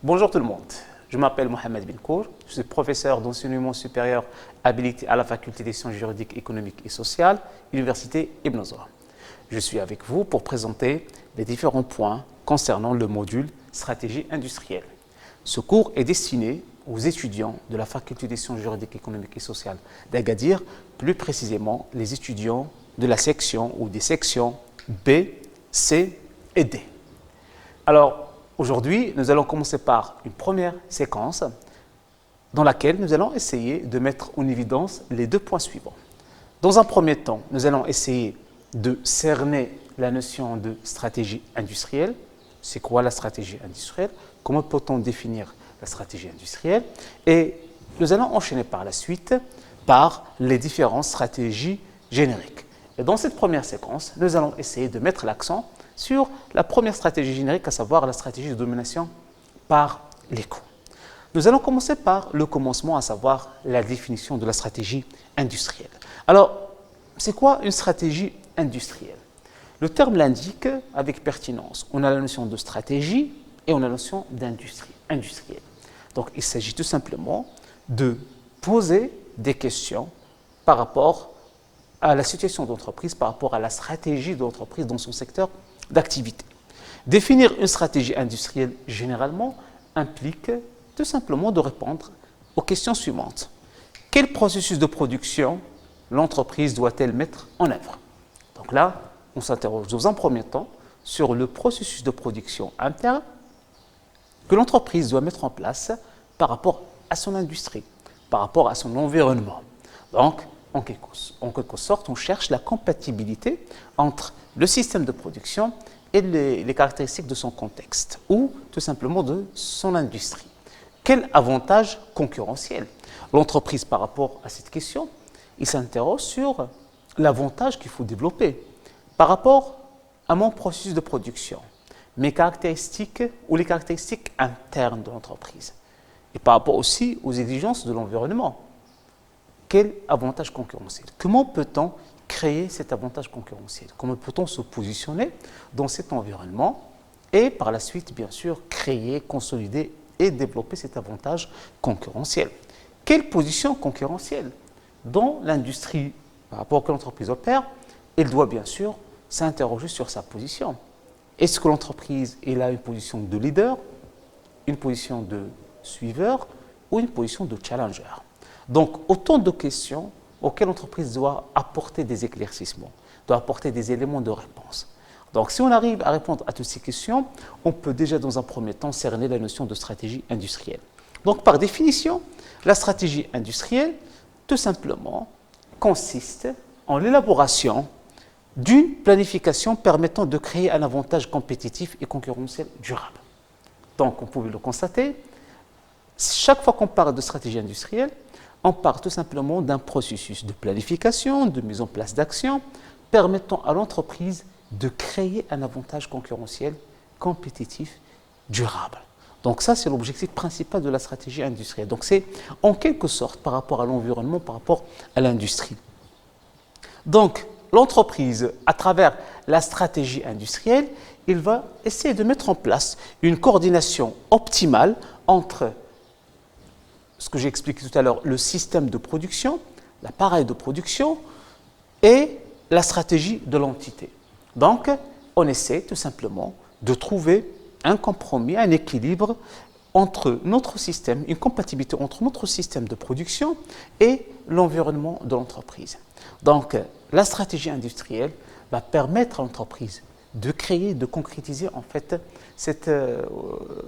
Bonjour tout le monde, je m'appelle Mohamed Benkour, je suis professeur d'enseignement supérieur habilité à la faculté des sciences juridiques, économiques et sociales, Université Ibn Zouhra. Je suis avec vous pour présenter les différents points concernant le module stratégie industrielle. Ce cours est destiné aux étudiants de la faculté des sciences juridiques, économiques et sociales d'Agadir, plus précisément les étudiants de la section ou des sections B, C et D. Alors, aujourd'hui, nous allons commencer par une première séquence dans laquelle nous allons essayer de mettre en évidence les deux points suivants. Dans un premier temps, nous allons essayer de cerner la notion de stratégie industrielle. C'est quoi la stratégie industrielle? Comment peut-on définir la stratégie industrielle? Et nous allons enchaîner par la suite par les différentes stratégies génériques. Et dans cette première séquence, nous allons essayer de mettre l'accent sur la première stratégie générique, à savoir la stratégie de domination par les coûts. Nous allons commencer par le commencement, à savoir la définition de la stratégie industrielle. Alors, c'est quoi une stratégie industrielle? Le terme l'indique avec pertinence. On a la notion de stratégie et on a la notion d'industrie industrielle. Donc, il s'agit tout simplement de poser des questions par rapport à la situation d'entreprise, par rapport à la stratégie de l'entreprise dans son secteur d'activité. Définir une stratégie industrielle généralement implique tout simplement de répondre aux questions suivantes. Quel processus de production l'entreprise doit-elle mettre en œuvre? Donc là, on s'interroge dans un premier temps sur le processus de production interne que l'entreprise doit mettre en place par rapport à son industrie, par rapport à son environnement. Donc, en quelque sorte, on cherche la compatibilité entre le système de production et les caractéristiques de son contexte ou tout simplement de son industrie. Quel avantage concurrentiel l'entreprise par rapport à cette question? Il s'interroge sur l'avantage qu'il faut développer par rapport à mon processus de production, mes caractéristiques ou les caractéristiques internes de l'entreprise et par rapport aussi aux exigences de l'environnement. Quel avantage concurrentiel? Comment peut-on créer cet avantage concurrentiel? Comment peut-on se positionner dans cet environnement et par la suite, bien sûr, créer, consolider et développer cet avantage concurrentiel? Quelle position concurrentielle dans l'industrie par rapport à laquelle l'entreprise opère? Elle doit bien sûr s'interroger sur sa position. Est-ce que l'entreprise a une position de leader, une position de suiveur ou une position de challenger? Donc, autant de questions auxquelles l'entreprise doit apporter des éclaircissements, doit apporter des éléments de réponse. Donc, si on arrive à répondre à toutes ces questions, on peut déjà dans un premier temps cerner la notion de stratégie industrielle. Donc, par définition, la stratégie industrielle, tout simplement, consiste en l'élaboration d'une planification permettant de créer un avantage compétitif et concurrentiel durable. Donc, on pouvait le constater, chaque fois qu'on parle de stratégie industrielle, on parle tout simplement d'un processus de planification, de mise en place d'actions, permettant à l'entreprise de créer un avantage concurrentiel, compétitif, durable. Donc ça, c'est l'objectif principal de la stratégie industrielle. Donc c'est en quelque sorte par rapport à l'environnement, par rapport à l'industrie. Donc l'entreprise, à travers la stratégie industrielle, il va essayer de mettre en place une coordination optimale entre ce que j'ai expliqué tout à l'heure, le système de production, l'appareil de production et la stratégie de l'entité. Donc, on essaie tout simplement de trouver un compromis, un équilibre entre notre système, une compatibilité entre notre système de production et l'environnement de l'entreprise. Donc, la stratégie industrielle va permettre à l'entreprise de créer, de concrétiser en fait,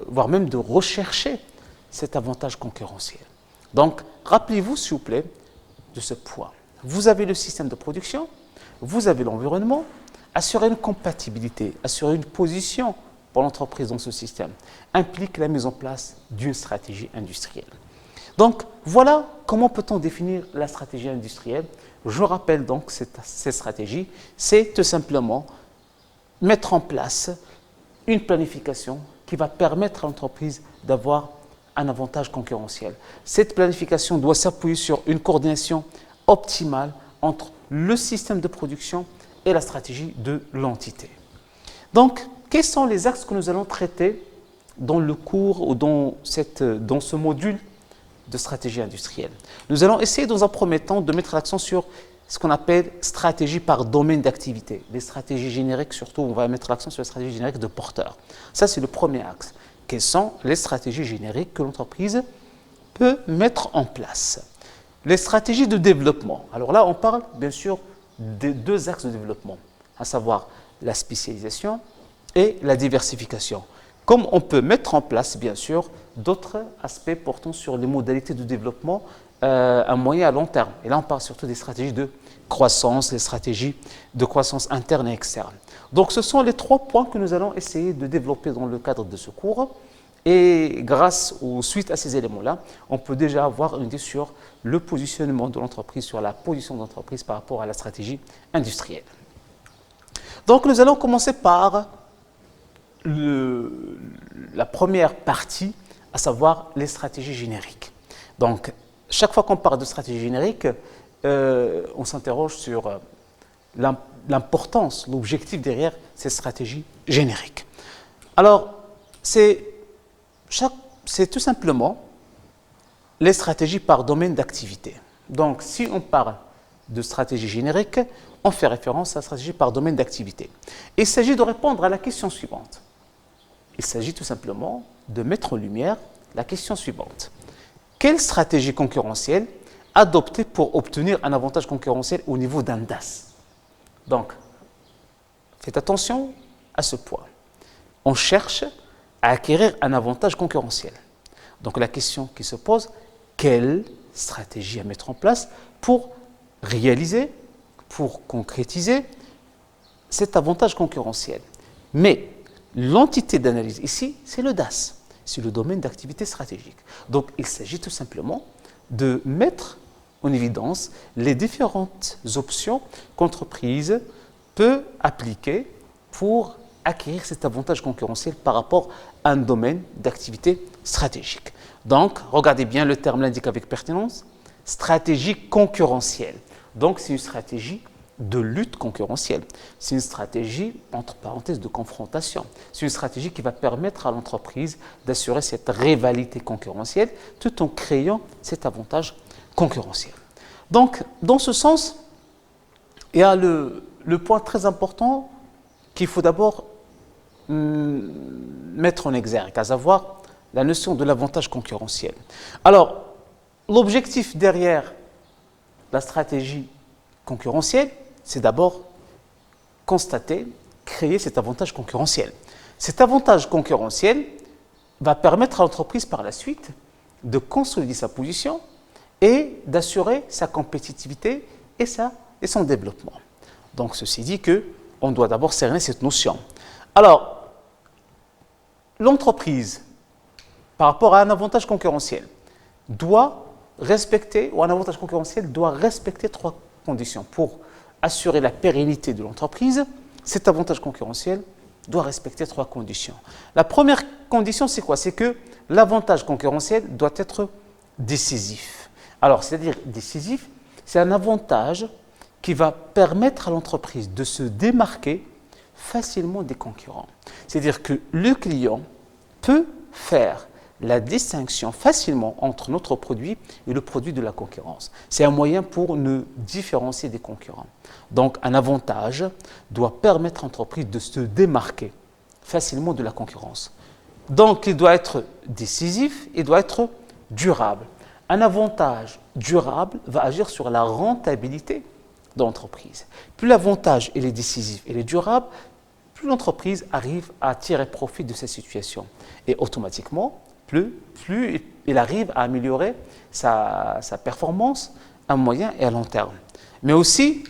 voire même de rechercher cet avantage concurrentiel. Donc, rappelez-vous s'il vous plaît de ce point. Vous avez le système de production, vous avez l'environnement, assurer une compatibilité, assurer une position pour l'entreprise dans ce système implique la mise en place d'une stratégie industrielle. Donc, voilà comment peut-on définir la stratégie industrielle. Je rappelle donc cette stratégie, c'est tout simplement mettre en place une planification qui va permettre à l'entreprise d'avoir un avantage concurrentiel. Cette planification doit s'appuyer sur une coordination optimale entre le système de production et la stratégie de l'entité. Donc, quels sont les axes que nous allons traiter dans le cours ou dans ce module de stratégie industrielle. Nous allons essayer dans un premier temps de mettre l'accent sur ce qu'on appelle stratégie par domaine d'activité. Les stratégies génériques, surtout, on va mettre l'accent sur les stratégies génériques de porteurs. Ça, c'est le premier axe. Quelles sont les stratégies génériques que l'entreprise peut mettre en place? Les stratégies de développement. Alors là, on parle bien sûr des deux axes de développement, à savoir la spécialisation et la diversification. Comme on peut mettre en place, bien sûr, d'autres aspects portant sur les modalités de développement à moyen et à long terme. Et là, on parle surtout des stratégies de croissance, les stratégies de croissance interne et externe. Donc, ce sont les 3 points que nous allons essayer de développer dans le cadre de ce cours. Et grâce ou suite à ces éléments-là, on peut déjà avoir une idée sur le positionnement de l'entreprise, sur la position de l'entreprise par rapport à la stratégie industrielle. Donc, nous allons commencer par la première partie, à savoir les stratégies génériques. Donc, chaque fois qu'on parle de stratégie générique, on s'interroge sur l'importance, l'objectif derrière ces stratégies génériques. Alors, c'est tout simplement les stratégies par domaine d'activité. Donc, si on parle de stratégie générique, on fait référence à la stratégie par domaine d'activité. Il s'agit de répondre à la question suivante. Il s'agit tout simplement de mettre en lumière la question suivante. Quelle stratégie concurrentielle adopter pour obtenir un avantage concurrentiel au niveau d'un DAS? Donc, faites attention à ce point. On cherche à acquérir un avantage concurrentiel. Donc, la question qui se pose, quelle stratégie à mettre en place pour réaliser, pour concrétiser cet avantage concurrentiel? Mais l'entité d'analyse ici, c'est le DAS, c'est le domaine d'activité stratégique. Donc, il s'agit tout simplement de mettre en évidence les différentes options qu'entreprise peut appliquer pour acquérir cet avantage concurrentiel par rapport à un domaine d'activité stratégique. Donc, regardez bien, le terme l'indique avec pertinence, stratégie concurrentielle. Donc, c'est une stratégie de lutte concurrentielle. C'est une stratégie, entre parenthèses, de confrontation. C'est une stratégie qui va permettre à l'entreprise d'assurer cette rivalité concurrentielle tout en créant cet avantage concurrentiel. Donc, dans ce sens, il y a le point très important qu'il faut d'abord mettre en exergue, à savoir la notion de l'avantage concurrentiel. Alors, l'objectif derrière la stratégie concurrentielle, c'est d'abord constater, créer cet avantage concurrentiel. Cet avantage concurrentiel va permettre à l'entreprise par la suite de consolider sa position et d'assurer sa compétitivité et son développement. Donc, ceci dit qu'on doit d'abord cerner cette notion. Alors, l'entreprise, par rapport à un avantage concurrentiel, doit respecter 3 conditions. Pour assurer la pérennité de l'entreprise, cet avantage concurrentiel doit respecter 3 conditions. La première condition, c'est quoi? C'est que l'avantage concurrentiel doit être décisif. Alors, c'est-à-dire décisif, c'est un avantage qui va permettre à l'entreprise de se démarquer facilement des concurrents. C'est-à-dire que le client peut faire la distinction facilement entre notre produit et le produit de la concurrence. C'est un moyen pour nous différencier des concurrents. Donc, un avantage doit permettre à l'entreprise de se démarquer facilement de la concurrence. Donc, il doit être décisif, il doit être durable. Un avantage durable va agir sur la rentabilité de l'entreprise. Plus l'avantage est décisif et durable, plus l'entreprise arrive à tirer profit de cette situation. Et automatiquement, plus il arrive à améliorer sa performance à moyen et à long terme. Mais aussi,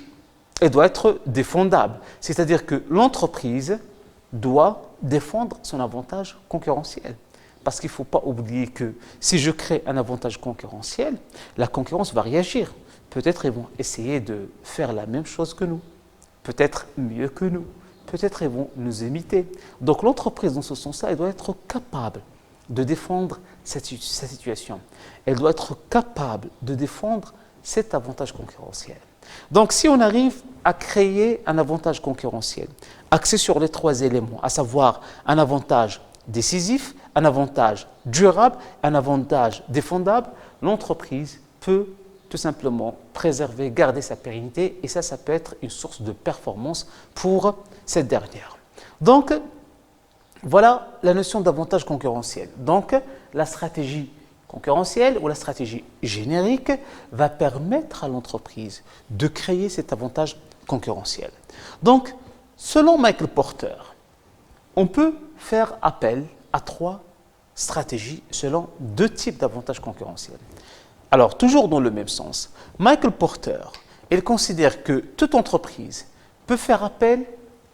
elle doit être défendable. C'est-à-dire que l'entreprise doit défendre son avantage concurrentiel. Parce qu'il ne faut pas oublier que si je crée un avantage concurrentiel, la concurrence va réagir. Peut-être ils vont essayer de faire la même chose que nous, peut-être mieux que nous, peut-être ils vont nous imiter. Donc l'entreprise, dans ce sens-là, elle doit être capable de défendre cette situation. Elle doit être capable de défendre cet avantage concurrentiel. Donc si on arrive à créer un avantage concurrentiel axé sur les 3 éléments, à savoir un avantage décisif, un avantage durable, un avantage défendable, l'entreprise peut tout simplement préserver, garder sa pérennité, et ça peut être une source de performance pour cette dernière. Donc, voilà la notion d'avantage concurrentiel. Donc, la stratégie concurrentielle ou la stratégie générique va permettre à l'entreprise de créer cet avantage concurrentiel. Donc, selon Michael Porter, on peut faire appel à 3 stratégies selon 2 types d'avantages concurrentiels. Alors, toujours dans le même sens, Michael Porter, il considère que toute entreprise peut faire appel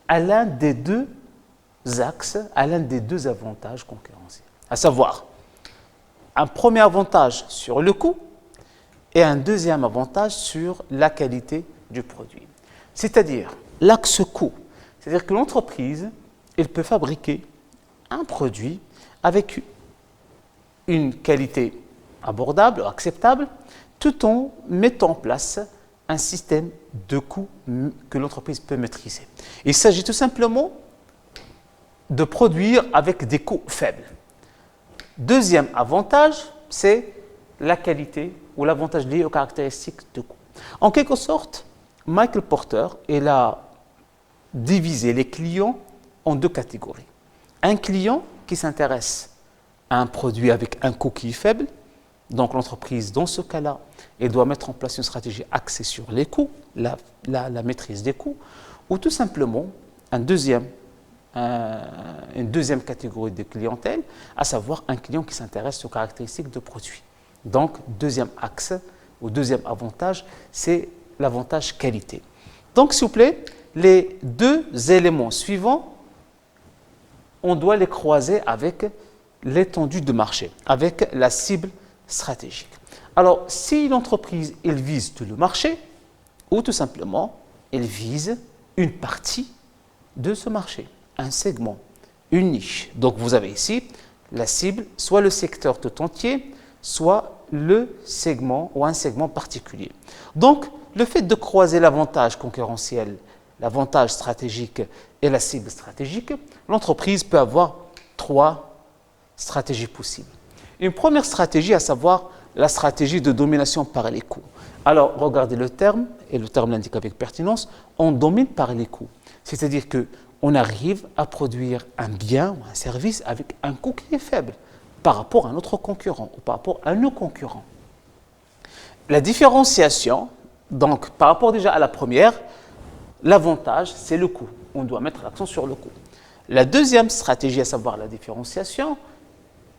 à l'un des 2 axes, à l'un des 2 avantages concurrentiels, à savoir un premier avantage sur le coût et un deuxième avantage sur la qualité du produit. C'est-à-dire l'axe coût, c'est-à-dire que l'entreprise, elle peut fabriquer un produit avec une qualité abordable, acceptable, tout en mettant en place un système de coûts que l'entreprise peut maîtriser. Il s'agit tout simplement de produire avec des coûts faibles. Deuxième avantage, c'est la qualité ou l'avantage lié aux caractéristiques de coût. En quelque sorte, Michael Porter, il a divisé les clients en 2 catégories. Un client qui s'intéresse à un produit avec un coût qui est faible. Donc l'entreprise, dans ce cas-là, elle doit mettre en place une stratégie axée sur les coûts, la maîtrise des coûts, ou tout simplement une deuxième catégorie de clientèle, à savoir un client qui s'intéresse aux caractéristiques de produits. Donc, deuxième axe ou deuxième avantage, c'est l'avantage qualité. Donc, s'il vous plaît, les 2 éléments suivants, on doit les croiser avec l'étendue de marché, avec la cible stratégique. Alors, si l'entreprise elle vise tout le marché, ou tout simplement, elle vise une partie de ce marché, un segment, une niche. Donc, vous avez ici la cible, soit le secteur tout entier, soit le segment ou un segment particulier. Donc, le fait de croiser l'avantage concurrentiel, l'avantage stratégique et la cible stratégique, l'entreprise peut avoir 3 stratégies possibles. Une première stratégie, à savoir la stratégie de domination par les coûts. Alors, regardez le terme, et le terme l'indique avec pertinence, on domine par les coûts. C'est-à-dire qu'on arrive à produire un bien ou un service avec un coût qui est faible par rapport à notre concurrent ou par rapport à nos concurrents. La différenciation, donc par rapport déjà à la première, l'avantage, c'est le coût. On doit mettre l'accent sur le coût. La deuxième stratégie, à savoir la différenciation,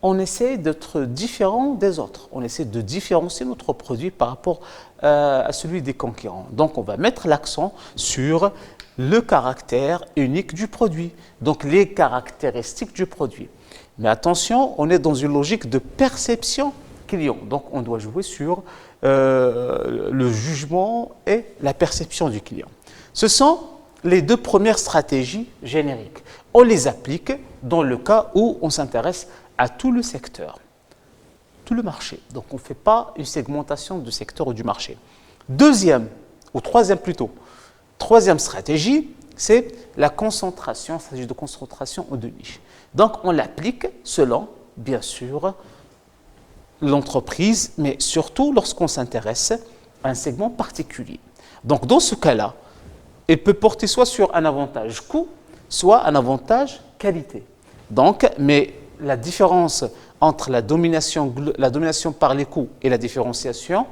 on essaie d'être différent des autres. On essaie de différencier notre produit par rapport à celui des concurrents. Donc, on va mettre l'accent sur le caractère unique du produit, donc les caractéristiques du produit. Mais attention, on est dans une logique de perception client. Donc, on doit jouer sur le jugement et la perception du client. Ce sont les 2 premières stratégies génériques. On les applique dans le cas où on s'intéresse à tout le secteur, tout le marché. Donc, on ne fait pas une segmentation du secteur ou du marché. Troisième stratégie, c'est la concentration, il s'agit de concentration ou de niche. Donc, on l'applique selon, bien sûr, l'entreprise, mais surtout lorsqu'on s'intéresse à un segment particulier. Donc, dans ce cas-là, il peut porter soit sur un avantage coût, soit un avantage qualité. Donc, mais la différence entre la domination par les coûts et la différenciation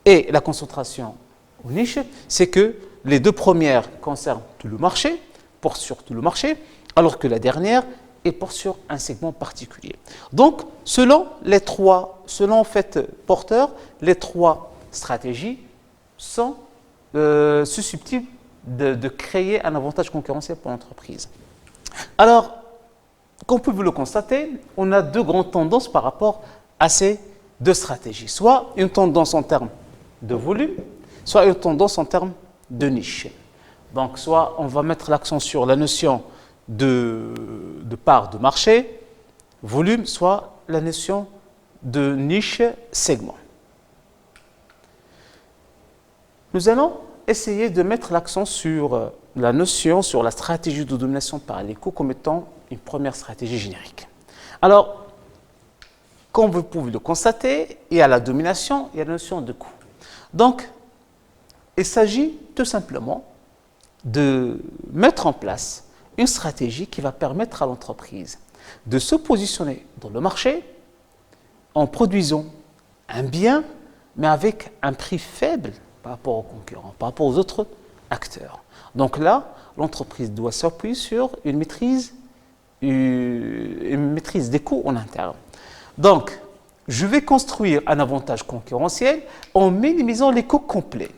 et la concentration ou niche, c'est que les 2 premières concernent tout le marché, portent sur tout le marché, alors que la dernière porte sur un segment particulier. Donc, selon Porter, les 3 stratégies sont susceptibles de créer un avantage concurrentiel pour l'entreprise. Alors, comme vous le constatez, on a 2 grandes tendances par rapport à ces 2 stratégies. Soit une tendance en termes de volume, soit une tendance en termes de niche. Donc, soit on va mettre l'accent sur la notion de part de marché, volume, soit la notion de niche, segment. Nous allons essayer de mettre l'accent sur la notion, sur la stratégie de domination par les coûts comme étant une première stratégie générique. Alors, comme vous pouvez le constater, il y a la domination, il y a la notion de coût. Donc, il s'agit tout simplement de mettre en place une stratégie qui va permettre à l'entreprise de se positionner dans le marché en produisant un bien, mais avec un prix faible par rapport aux concurrents, par rapport aux autres acteurs. Donc là, l'entreprise doit s'appuyer sur une maîtrise des coûts en interne. Donc, je vais construire un avantage concurrentiel en minimisant les coûts complets.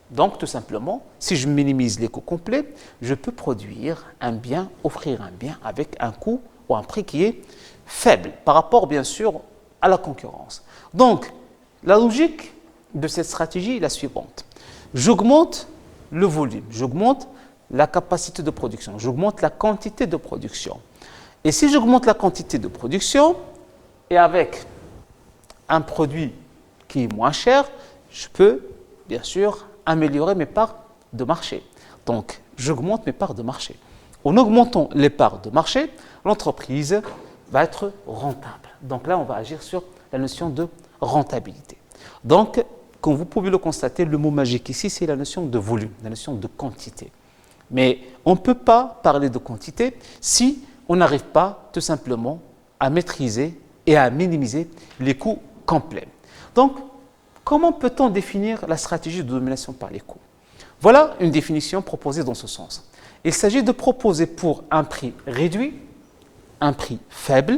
Donc, tout simplement, si je minimise les coûts complets, je peux produire un bien, offrir un bien avec un coût ou un prix qui est faible par rapport, bien sûr, à la concurrence. Donc, la logique de cette stratégie est la suivante. J'augmente le volume, j'augmente la capacité de production, j'augmente la quantité de production. Et si j'augmente la quantité de production, et avec un produit qui est moins cher, je peux, bien sûr, améliorer mes parts de marché. Donc, j'augmente mes parts de marché. En augmentant les parts de marché, l'entreprise va être rentable. Donc là, on va agir sur la notion de rentabilité. Donc, comme vous pouvez le constater, le mot magique ici, c'est la notion de volume, la notion de quantité. Mais on ne peut pas parler de quantité si on n'arrive pas tout simplement à maîtriser et à minimiser les coûts complets. Donc, comment peut-on définir la stratégie de domination par les coûts? Voilà une définition proposée dans ce sens. Il s'agit de proposer pour un prix réduit, un prix faible,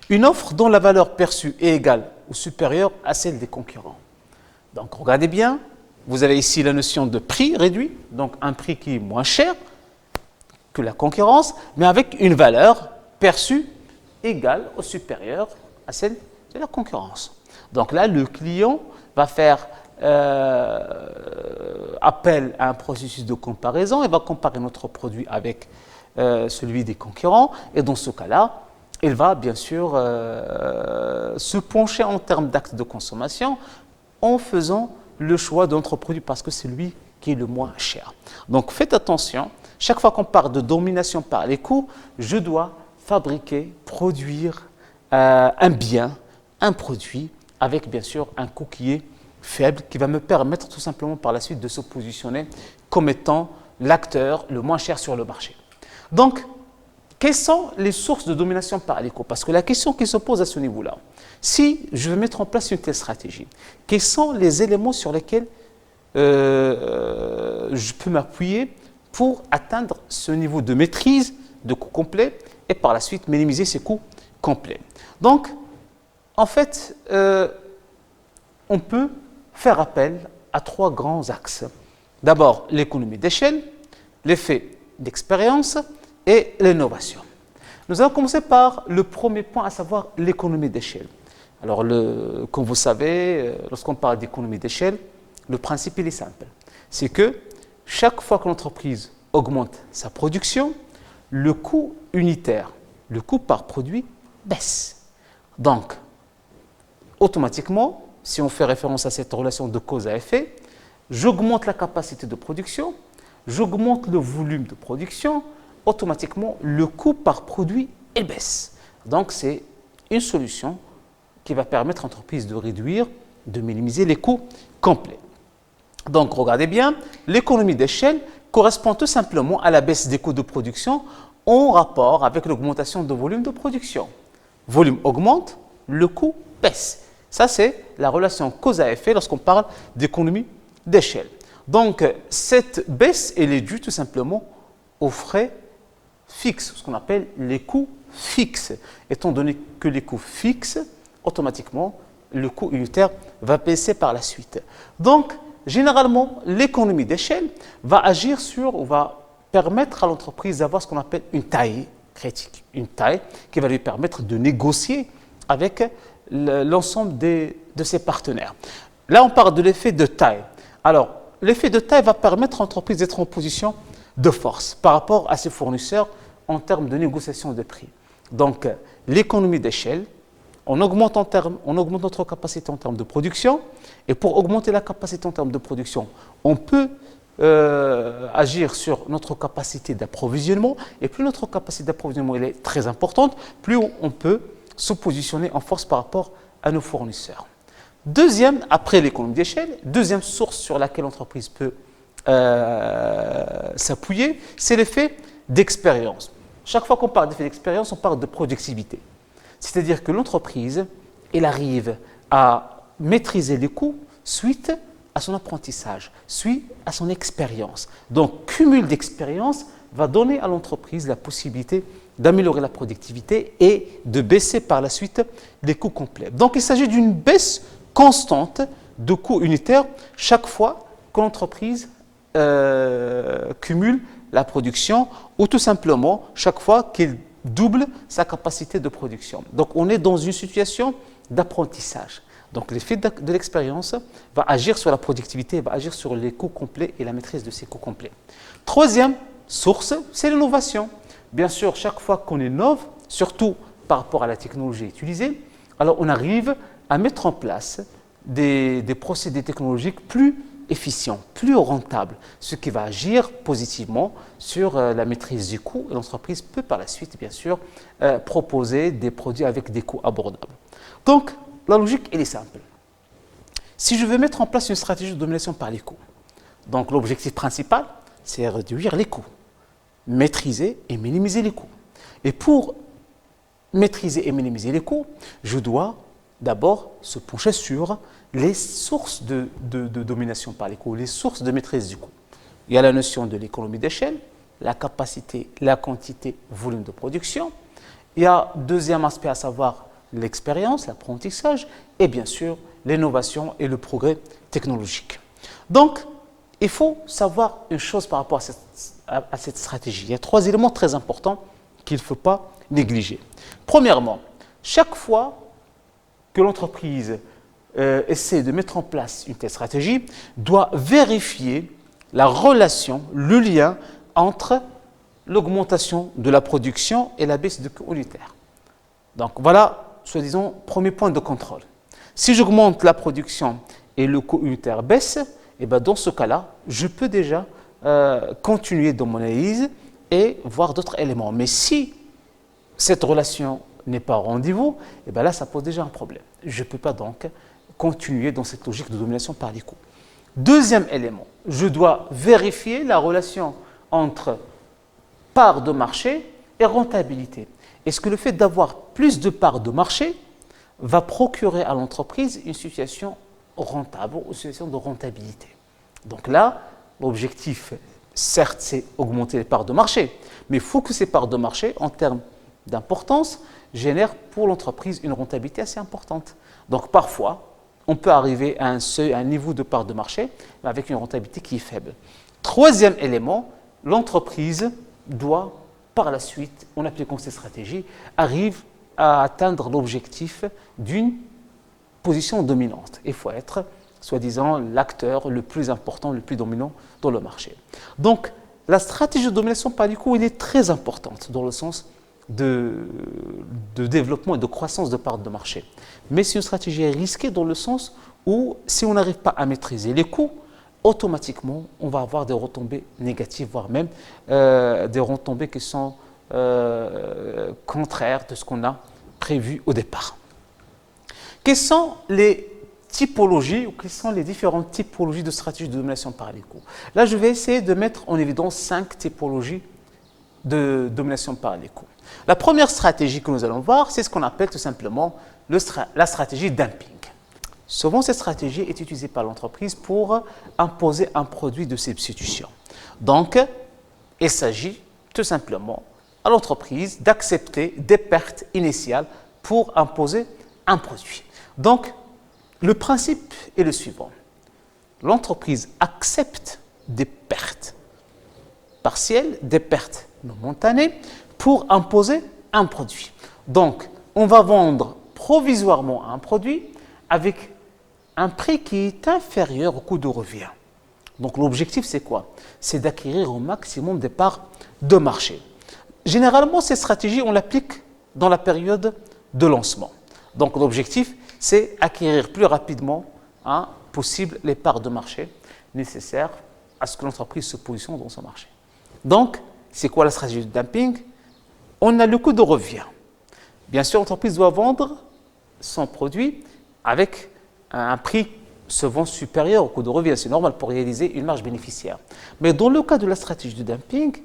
une offre dont la valeur perçue est égale ou supérieure à celle des concurrents. Donc, regardez bien, vous avez ici la notion de prix réduit, donc un prix qui est moins cher que la concurrence, mais avec une valeur perçue égale ou supérieure à celle de la concurrence. Donc là, le client va faire appel à un processus de comparaison et va comparer notre produit avec celui des concurrents. Et dans ce cas-là, il va bien sûr se pencher en termes d'actes de consommation en faisant le choix de notre produit parce que c'est lui qui est le moins cher. Donc faites attention, chaque fois qu'on parle de domination par les coûts, je dois fabriquer, produire un bien, un produit avec bien sûr un coût qui est faible, qui va me permettre tout simplement par la suite de se positionner comme étant l'acteur le moins cher sur le marché. Donc, quelles sont les sources de domination par les coûts? Parce que la question qui se pose à ce niveau-là, si je veux mettre en place une telle stratégie, quels sont les éléments sur lesquels je peux m'appuyer pour atteindre ce niveau de maîtrise de coûts complets et par la suite minimiser ces coûts complets? Donc, en fait, on peut faire appel à trois grands axes. D'abord, l'économie d'échelle, l'effet d'expérience et l'innovation. Nous allons commencer par le premier point, à savoir l'économie d'échelle. Alors, comme vous savez, lorsqu'on parle d'économie d'échelle, le principe il est simple. C'est que chaque fois que l'entreprise augmente sa production, le coût unitaire, le coût par produit baisse. Donc, automatiquement, si on fait référence à cette relation de cause à effet, j'augmente la capacité de production, j'augmente le volume de production, automatiquement, le coût par produit baisse. Donc, c'est une solution qui va permettre à l'entreprise de réduire, de minimiser les coûts complets. Donc, regardez bien, l'économie d'échelle correspond tout simplement à la baisse des coûts de production en rapport avec l'augmentation de volume de production. Volume augmente, le coût baisse. Ça, c'est la relation cause à effet lorsqu'on parle d'économie d'échelle. Donc, cette baisse, elle est due tout simplement aux frais fixes, ce qu'on appelle les coûts fixes. Étant donné que les coûts fixes, automatiquement, le coût unitaire va baisser par la suite. Donc, généralement, l'économie d'échelle va agir sur, ou va permettre à l'entreprise d'avoir ce qu'on appelle une taille critique. Une taille qui va lui permettre de négocier avec l'ensemble de ses partenaires. Là, on parle de l'effet de taille. Alors, l'effet de taille va permettre à l'entreprise d'être en position de force par rapport à ses fournisseurs en termes de négociation de prix. Donc, l'économie d'échelle, on augmente notre capacité en termes de production, et pour augmenter la capacité en termes de production, on peut agir sur notre capacité d'approvisionnement, et plus notre capacité d'approvisionnement est très importante, plus on peut se positionner en force par rapport à nos fournisseurs. Deuxième, après l'économie d'échelle, deuxième source sur laquelle l'entreprise peut s'appuyer, c'est l'effet d'expérience. Chaque fois qu'on parle d'effet d'expérience, on parle de productivité. C'est-à-dire que l'entreprise, elle arrive à maîtriser les coûts suite à son apprentissage, suite à son expérience. Donc, cumul d'expérience va donner à l'entreprise la possibilité d'améliorer la productivité et de baisser par la suite les coûts complets. Donc, il s'agit d'une baisse constante de coûts unitaires chaque fois que l'entreprise cumule la production ou tout simplement chaque fois qu'il double sa capacité de production. Donc, on est dans une situation d'apprentissage. Donc, l'effet de l'expérience va agir sur la productivité, va agir sur les coûts complets et la maîtrise de ces coûts complets. Troisième source, c'est l'innovation. Bien sûr, chaque fois qu'on innove, surtout par rapport à la technologie utilisée, alors on arrive à mettre en place des procédés technologiques plus efficients, plus rentables, ce qui va agir positivement sur la maîtrise du coût. Et l'entreprise peut par la suite, bien sûr, proposer des produits avec des coûts abordables. Donc, la logique, elle est simple. Si je veux mettre en place une stratégie de domination par les coûts, donc l'objectif principal, c'est réduire les coûts, maîtriser et minimiser les coûts. Et pour maîtriser et minimiser les coûts, je dois d'abord se pencher sur les sources de domination par les coûts, les sources de maîtrise du coût. Il y a la notion de l'économie d'échelle, la capacité, la quantité, volume de production. Il y a deuxième aspect à savoir l'expérience, l'apprentissage et bien sûr l'innovation et le progrès technologique. Donc, il faut savoir une chose par rapport à cette stratégie. Il y a trois éléments très importants qu'il ne faut pas négliger. Premièrement, chaque fois que l'entreprise essaie de mettre en place une telle stratégie, doit vérifier la relation, le lien entre l'augmentation de la production et la baisse du coût unitaire. Donc voilà, soi-disant, premier point de contrôle. Si j'augmente la production et le coût unitaire baisse, et bien dans ce cas-là, je peux déjà continuer dans mon analyse et voir d'autres éléments. Mais si cette relation n'est pas au rendez-vous, et bien là, ça pose déjà un problème. Je ne peux pas donc continuer dans cette logique de domination par les coûts. Deuxième élément, je dois vérifier la relation entre part de marché et rentabilité. Est-ce que le fait d'avoir plus de parts de marché va procurer à l'entreprise une situation rentable ou une situation de rentabilité? Donc là, l'objectif, certes, c'est augmenter les parts de marché, mais il faut que ces parts de marché, en termes d'importance, génèrent pour l'entreprise une rentabilité assez importante. Donc parfois, on peut arriver à un seuil, à un niveau de part de marché, mais avec une rentabilité qui est faible. Troisième élément, l'entreprise doit, par la suite, en appliquant ces stratégies, arrive à atteindre l'objectif d'une position dominante. Il faut être, soi-disant, l'acteur le plus important, le plus dominant dans le marché. Donc, la stratégie de domination par les coûts, elle est très importante dans le sens de développement et de croissance de parts de marché. Mais c'est une stratégie risquée dans le sens où, si on n'arrive pas à maîtriser les coûts, automatiquement, on va avoir des retombées négatives, voire même des retombées qui sont contraires de ce qu'on a prévu au départ. Quelles sont les typologies ou quelles sont les différentes typologies de stratégies de domination par les coûts? Là, je vais essayer de mettre en évidence 5 typologies de domination par les coûts. La première stratégie que nous allons voir, c'est ce qu'on appelle tout simplement la stratégie dumping. Souvent, cette stratégie est utilisée par l'entreprise pour imposer un produit de substitution. Donc, il s'agit tout simplement à l'entreprise d'accepter des pertes initiales pour imposer un produit. Donc, le principe est le suivant. L'entreprise accepte des pertes partielles, des pertes momentanées pour imposer un produit. Donc, on va vendre provisoirement un produit avec un prix qui est inférieur au coût de revient. Donc, l'objectif, c'est quoi? C'est d'acquérir au maximum des parts de marché. Généralement, cette stratégie, on l'applique dans la période de lancement. Donc, l'objectif, c'est acquérir plus rapidement possible les parts de marché nécessaires à ce que l'entreprise se positionne dans son marché. Donc, c'est quoi la stratégie de dumping? On a le coût de revient. Bien sûr, l'entreprise doit vendre son produit avec un prix souvent supérieur au coût de revient. C'est normal pour réaliser une marge bénéficiaire. Mais dans le cas de la stratégie de dumping,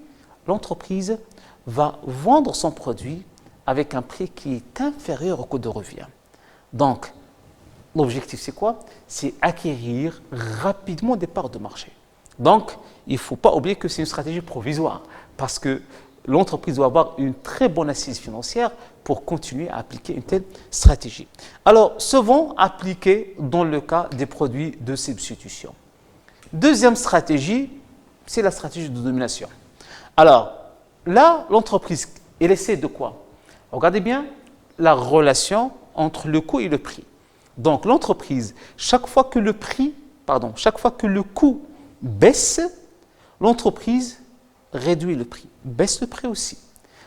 l'entreprise va vendre son produit avec un prix qui est inférieur au coût de revient. Donc, l'objectif, c'est quoi? C'est acquérir rapidement des parts de marché. Donc, il ne faut pas oublier que c'est une stratégie provisoire parce que l'entreprise doit avoir une très bonne assise financière pour continuer à appliquer une telle stratégie. Alors, souvent appliquée dans le cas des produits de substitution. Deuxième stratégie, c'est la stratégie de domination. Alors, là, l'entreprise, elle essaie de quoi? Regardez bien la relation entre le coût et le prix. Donc, l'entreprise, chaque fois que le coût baisse, l'entreprise réduit le prix, baisse le prix aussi.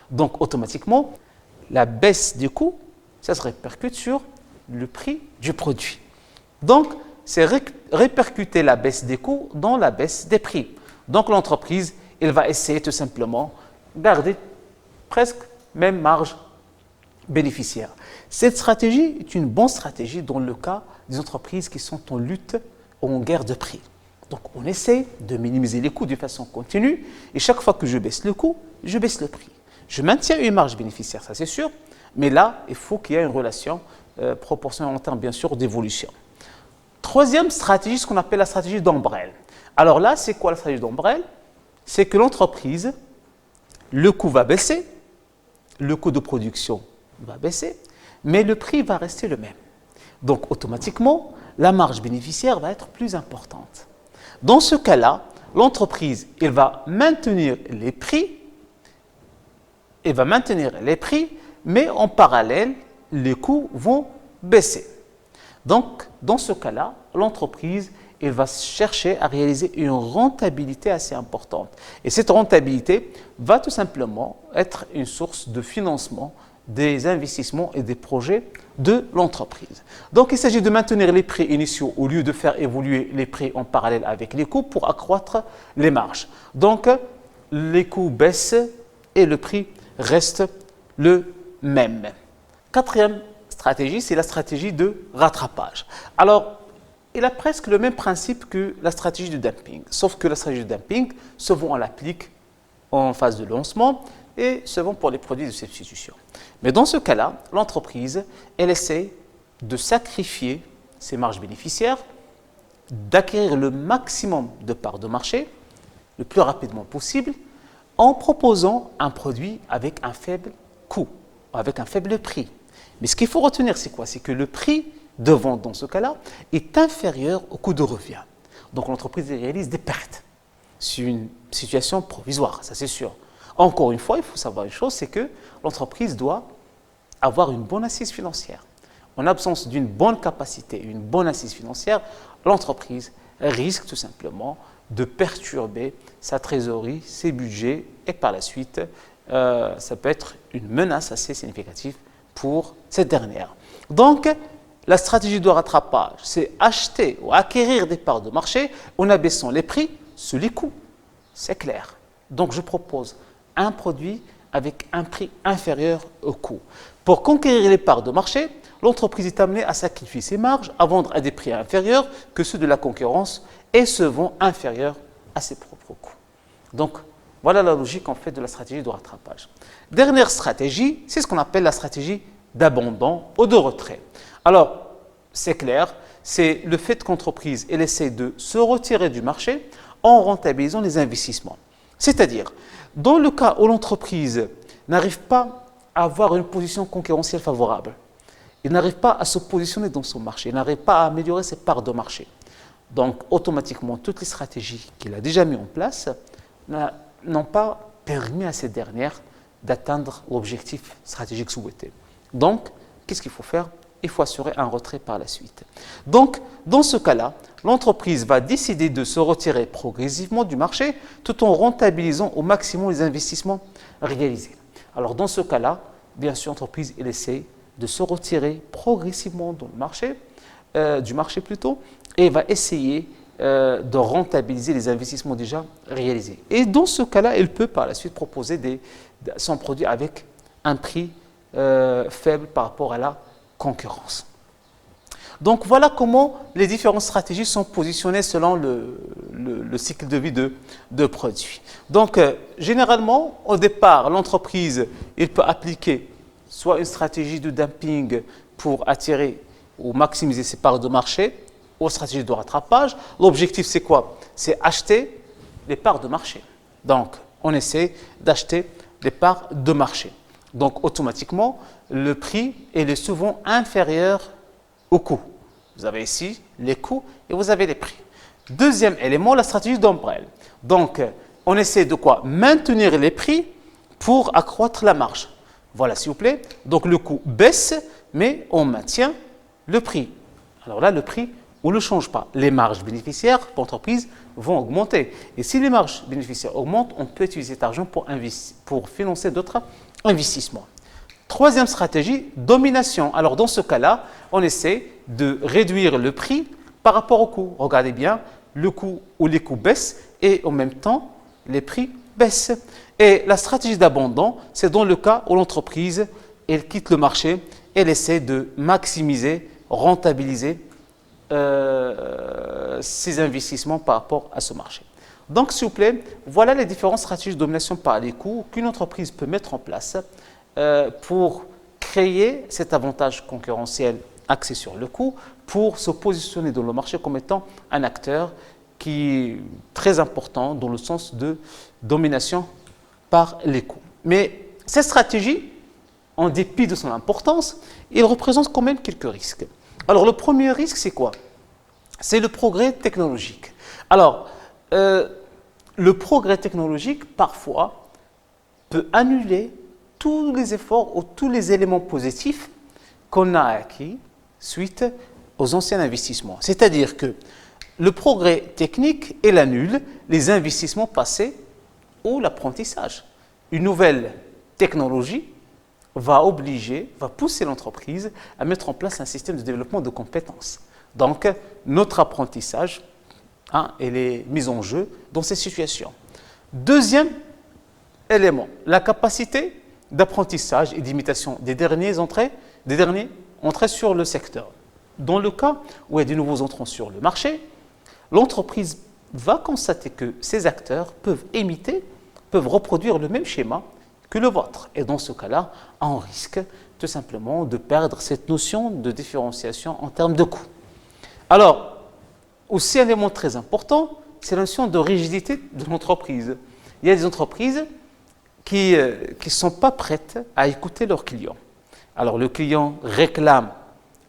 Donc, automatiquement, la baisse du coût, ça se répercute sur le prix du produit. Donc, c'est répercuter la baisse des coûts dans la baisse des prix. Donc, l'entreprise, elle va essayer tout simplement de garder presque même marge bénéficiaire. Cette stratégie est une bonne stratégie dans le cas des entreprises qui sont en lutte ou en guerre de prix. Donc, on essaie de minimiser les coûts de façon continue et chaque fois que je baisse le coût, je baisse le prix. Je maintiens une marge bénéficiaire, ça c'est sûr, mais là, il faut qu'il y ait une relation proportionnelle en termes, bien sûr, d'évolution. Troisième stratégie, ce qu'on appelle la stratégie d'ombrelle. Alors là, c'est quoi la stratégie d'ombrelle? C'est que l'entreprise, le coût va baisser, le coût de production va baisser, mais le prix va rester le même. Donc, automatiquement, la marge bénéficiaire va être plus importante. Dans ce cas-là, l'entreprise, elle va maintenir les prix, mais en parallèle, les coûts vont baisser. Donc, dans ce cas-là, l'entreprise, elle va chercher à réaliser une rentabilité assez importante. Et cette rentabilité va tout simplement être une source de financement des investissements et des projets de l'entreprise. Donc, il s'agit de maintenir les prix initiaux au lieu de faire évoluer les prix en parallèle avec les coûts pour accroître les marges. Donc, les coûts baissent et le prix reste le même. Quatrième stratégie, c'est la stratégie de rattrapage. Alors, il a presque le même principe que la stratégie de dumping, sauf que la stratégie de dumping, souvent on l'applique en phase de lancement et souvent pour les produits de substitution. Mais dans ce cas-là, l'entreprise, elle essaie de sacrifier ses marges bénéficiaires, d'acquérir le maximum de parts de marché le plus rapidement possible en proposant un produit avec un faible coût, avec un faible prix. Mais ce qu'il faut retenir, c'est quoi? C'est que le prix de vente dans ce cas-là est inférieur au coût de revient. Donc l'entreprise réalise des pertes. C'est une situation provisoire, ça c'est sûr. Encore une fois, il faut savoir une chose, c'est que l'entreprise doit avoir une bonne assise financière. En absence d'une bonne capacité, une bonne assise financière, l'entreprise risque tout simplement de perturber sa trésorerie, ses budgets et par la suite, ça peut être une menace assez significative pour cette dernière. Donc, la stratégie de rattrapage, c'est acheter ou acquérir des parts de marché en abaissant les prix sur les coûts. C'est clair. Donc, je propose un produit avec un prix inférieur au coût. Pour conquérir les parts de marché, l'entreprise est amenée à sacrifier ses marges, à vendre à des prix inférieurs que ceux de la concurrence et se vend inférieur à ses propres coûts. Donc, voilà la logique en fait de la stratégie de rattrapage. Dernière stratégie, c'est ce qu'on appelle la stratégie d'abandon ou de retrait. Alors, c'est clair, c'est le fait qu'entreprise elle essaie de se retirer du marché en rentabilisant les investissements. C'est-à-dire, dans le cas où l'entreprise n'arrive pas à avoir une position concurrentielle favorable, il n'arrive pas à se positionner dans son marché, il n'arrive pas à améliorer ses parts de marché. Donc, automatiquement, toutes les stratégies qu'il a déjà mises en place n'ont pas permis à cette dernière d'atteindre l'objectif stratégique souhaité. Donc, qu'est-ce qu'il faut faire? Il faut assurer un retrait par la suite. Donc, dans ce cas-là, l'entreprise va décider de se retirer progressivement du marché tout en rentabilisant au maximum les investissements réalisés. Alors, dans ce cas-là, bien sûr, l'entreprise elle essaie de se retirer progressivement dans le marché, du marché plutôt, et va essayer de rentabiliser les investissements déjà réalisés. Et dans ce cas-là, elle peut par la suite proposer son produit avec un prix faible par rapport à la concurrence. Donc voilà comment les différentes stratégies sont positionnées selon le cycle de vie de produits. Donc généralement, au départ, l'entreprise peut appliquer soit une stratégie de dumping pour attirer ou maximiser ses parts de marché, ou une stratégie de rattrapage. L'objectif, c'est quoi? C'est acheter les parts de marché. Donc on essaie d'acheter les parts de marché. Donc automatiquement, le prix est souvent inférieur au coût. Vous avez ici les coûts et vous avez les prix. Deuxième élément, la stratégie d'ombrelle. Donc, on essaie de quoi? Maintenir les prix pour accroître la marge. Voilà, s'il vous plaît. Donc, le coût baisse, mais on maintient le prix. Alors là, le prix, on ne le change pas. Les marges bénéficiaires pour l'entreprise vont augmenter. Et si les marges bénéficiaires augmentent, on peut utiliser cet argent pour financer d'autres investissements. Troisième stratégie, domination. Alors dans ce cas-là, on essaie de réduire le prix par rapport au coût. Regardez bien, le coût ou les coûts baissent et en même temps, les prix baissent. Et la stratégie d'abandon, c'est dans le cas où l'entreprise, elle quitte le marché, elle essaie de maximiser, rentabiliser ses investissements par rapport à ce marché. Donc s'il vous plaît, voilà les différentes stratégies de domination par les coûts qu'une entreprise peut mettre en place pour créer cet avantage concurrentiel axé sur le coût, pour se positionner dans le marché comme étant un acteur qui est très important dans le sens de domination par les coûts. Mais cette stratégie, en dépit de son importance, elle représente quand même quelques risques. Alors le premier risque, c'est quoi? C'est le progrès technologique. Alors, le progrès technologique, parfois, peut annuler tous les efforts ou tous les éléments positifs qu'on a acquis suite aux anciens investissements. C'est-à-dire que le progrès technique, il annule les investissements passés ou l'apprentissage. Une nouvelle technologie va pousser l'entreprise à mettre en place un système de développement de compétences. Donc, notre apprentissage, il est mis en jeu dans ces situations. Deuxième élément, la capacité d'apprentissage et d'imitation des derniers entrées sur le secteur. Dans le cas où il y a de nouveaux entrants sur le marché, l'entreprise va constater que ces acteurs peuvent reproduire le même schéma que le vôtre. Et dans ce cas-là, on risque tout simplement de perdre cette notion de différenciation en termes de coût. Alors, aussi un élément très important, c'est la notion de rigidité de l'entreprise. Il y a des entreprises qui ne sont pas prêtes à écouter leurs clients. Alors le client réclame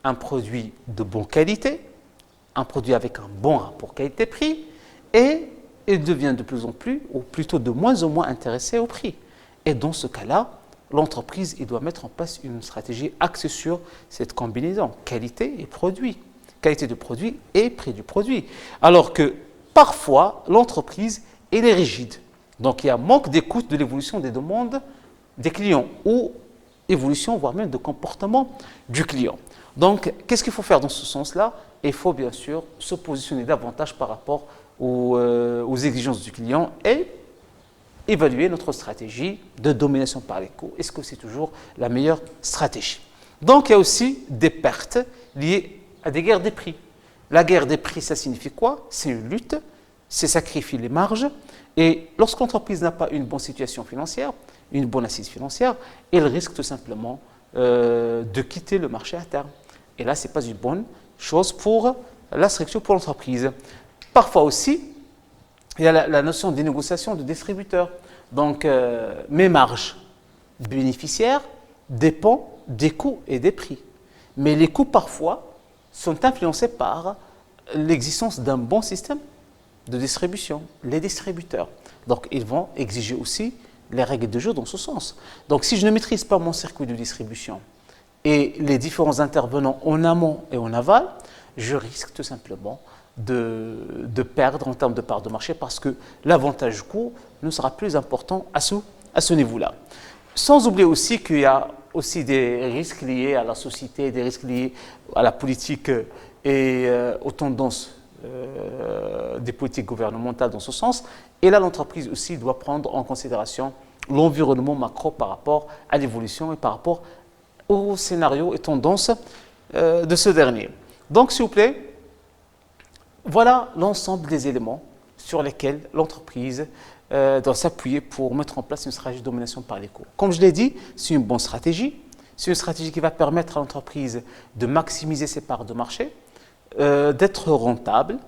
un produit de bonne qualité, un produit avec un bon rapport qualité-prix, et il devient de plus en plus, ou plutôt de moins en moins intéressé au prix. Et dans ce cas-là, l'entreprise doit mettre en place une stratégie axée sur cette combinaison qualité et produit, qualité de produit et prix du produit. Alors que parfois, l'entreprise est rigide. Donc, il y a un manque d'écoute de l'évolution des demandes des clients ou évolution, voire même de comportement du client. Donc, qu'est-ce qu'il faut faire dans ce sens-là? Il faut bien sûr se positionner davantage par rapport aux exigences du client et évaluer notre stratégie de domination par les coûts. Est-ce que c'est toujours la meilleure stratégie? Donc, il y a aussi des pertes liées à des guerres des prix. La guerre des prix, ça signifie quoi? C'est une lutte, c'est sacrifier les marges. Et lorsque l'entreprise n'a pas une bonne situation financière, une bonne assise financière, elle risque tout simplement de quitter le marché à terme. Et là, ce n'est pas une bonne chose pour la structure, pour l'entreprise. Parfois aussi, il y a la notion des négociations de distributeurs. Donc, mes marges bénéficiaires dépendent des coûts et des prix. Mais les coûts, parfois, sont influencés par l'existence d'un bon système de distribution, les distributeurs. Donc, ils vont exiger aussi les règles de jeu dans ce sens. Donc, si je ne maîtrise pas mon circuit de distribution et les différents intervenants en amont et en aval, je risque tout simplement de perdre en termes de part de marché parce que l'avantage coût ne sera plus important à ce niveau-là. Sans oublier aussi qu'il y a aussi des risques liés à la société, des risques liés à la politique et aux tendances des politiques gouvernementales dans ce sens. Et là, l'entreprise aussi doit prendre en considération l'environnement macro par rapport à l'évolution et par rapport aux scénarios et tendances de ce dernier. Donc, s'il vous plaît, voilà l'ensemble des éléments sur lesquels l'entreprise doit s'appuyer pour mettre en place une stratégie de domination par les coûts. Comme je l'ai dit, c'est une bonne stratégie. C'est une stratégie qui va permettre à l'entreprise de maximiser ses parts de marché, d'être rentable,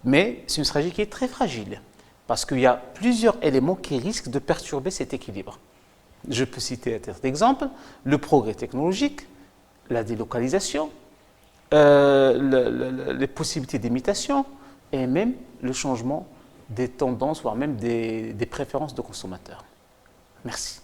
mais c'est une stratégie qui est très fragile parce qu'il y a plusieurs éléments qui risquent de perturber cet équilibre. Je peux citer à titre d'exemple le progrès technologique, la délocalisation, les possibilités d'imitation et même le changement des tendances, voire même des préférences de consommateurs. Merci.